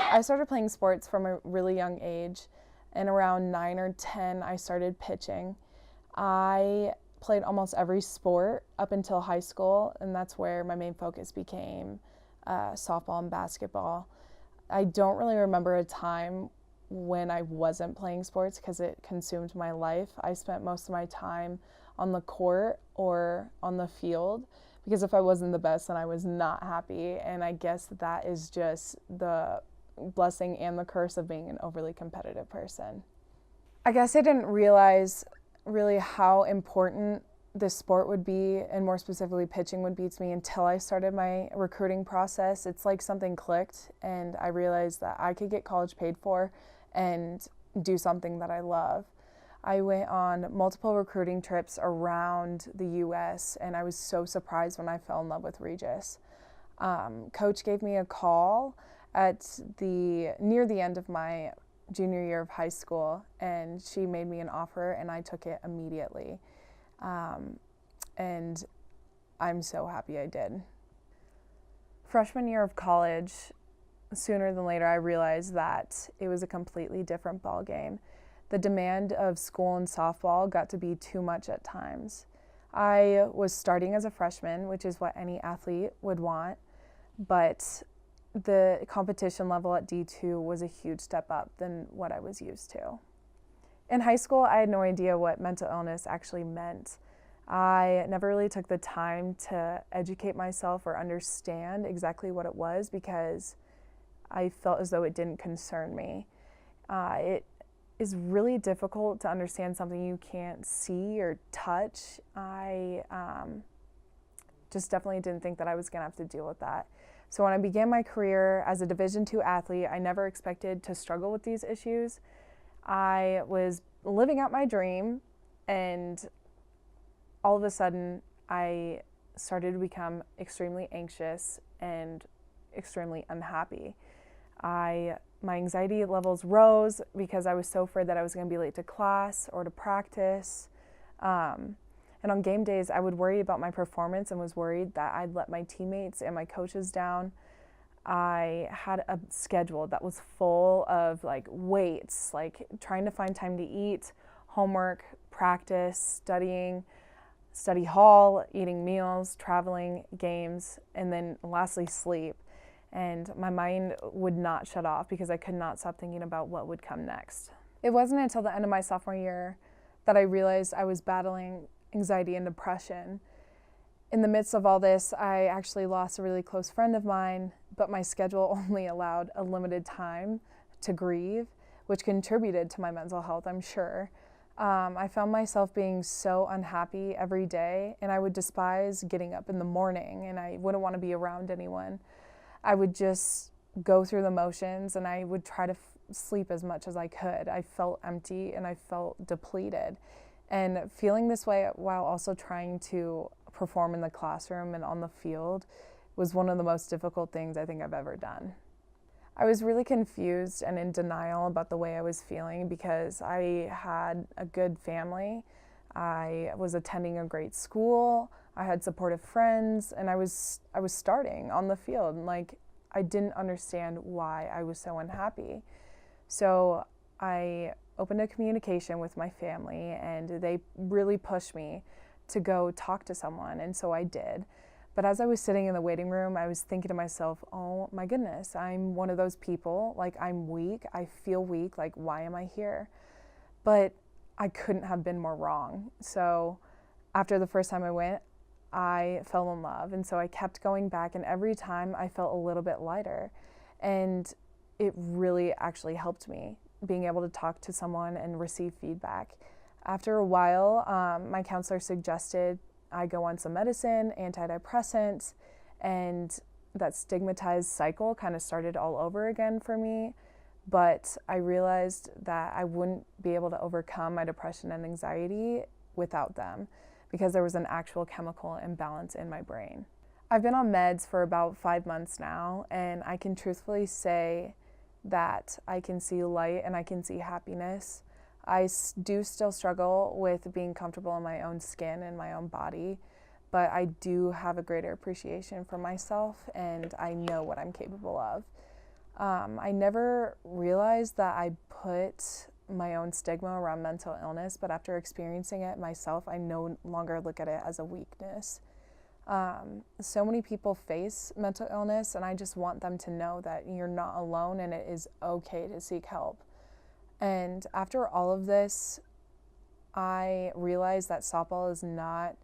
I started playing sports from a really young age, and around 9 or 10, I started pitching. I played almost every sport up until high school, and that's where my main focus became softball and basketball. I don't really remember a time when I wasn't playing sports because it consumed my life. I spent most of my time on the court or on the field because if I wasn't the best, then I was not happy. And I guess that is just the blessing and the curse of being an overly competitive person. I guess I didn't realize really how important this sport would be, and more specifically pitching would be to me, until I started my recruiting process. It's like something clicked and I realized that I could get college paid for and do something that I love. I went on multiple recruiting trips around the US and I was so surprised when I fell in love with Regis. Coach gave me a call at near the end of my junior year of high school, and she made me an offer and I took it immediately. And I'm so happy I did. Freshman year of college, sooner than later, I realized that it was a completely different ball game. The demand of school and softball got to be too much at times. I was starting as a freshman, which is what any athlete would want, but the competition level at D2 was a huge step up than what I was used to. In high school, I had no idea what mental illness actually meant. I never really took the time to educate myself or understand exactly what it was because I felt as though it didn't concern me. It is really difficult to understand something you can't see or touch. I just definitely didn't think that I was gonna have to deal with that. So when I began my career as a Division II athlete, I never expected to struggle with these issues. I was living out my dream, and all of a sudden, I started to become extremely anxious and extremely unhappy. My anxiety levels rose because I was so afraid that I was going to be late to class or to practice. And on game days, I would worry about my performance and was worried that I'd let my teammates and my coaches down. I had a schedule that was full of weights, trying to find time to eat, homework, practice, studying, study hall, eating meals, traveling, games, and then lastly sleep. And my mind would not shut off because I could not stop thinking about what would come next. It wasn't until the end of my sophomore year that I realized I was battling anxiety and depression. In the midst of all this, I actually lost a really close friend of mine, but my schedule only allowed a limited time to grieve, which contributed to my mental health, I'm sure. I found myself being so unhappy every day, and I would despise getting up in the morning, and I wouldn't want to be around anyone. I would just go through the motions, and I would try to sleep as much as I could. I felt empty, and I felt depleted. And feeling this way while also trying to perform in the classroom and on the field was one of the most difficult things I think I've ever done. I was really confused and in denial about the way I was feeling because I had a good family. I was attending a great school. I had supportive friends, and I was starting on the field. And I didn't understand why I was so unhappy. So I opened a communication with my family, and they really pushed me to go talk to someone, and so I did. But as I was sitting in the waiting room, I was thinking to myself, oh my goodness, I'm one of those people, I'm weak, I feel weak, why am I here? But I couldn't have been more wrong. So after the first time I went, I fell in love, and so I kept going back, and every time I felt a little bit lighter, and it really actually helped me being able to talk to someone and receive feedback. After a while, my counselor suggested I go on some medicine, antidepressants, and that stigmatized cycle kind of started all over again for me. But I realized that I wouldn't be able to overcome my depression and anxiety without them because there was an actual chemical imbalance in my brain. I've been on meds for about 5 months now, and I can truthfully say that I can see light and I can see happiness. I do still struggle with being comfortable in my own skin and my own body, but I do have a greater appreciation for myself, and I know what I'm capable of. I never realized that I put my own stigma around mental illness, but after experiencing it myself, I no longer look at it as a weakness. So many people face mental illness, and I just want them to know that you're not alone and it is okay to seek help. And after all of this, I realized that softball is not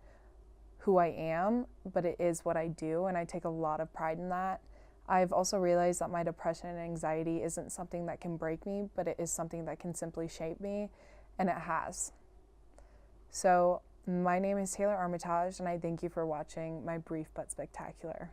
who I am, but it is what I do, and I take a lot of pride in that. I've also realized that my depression and anxiety isn't something that can break me, but it is something that can simply shape me, and it has. So my name is Taylor Armitage, and I thank you for watching my brief but spectacular.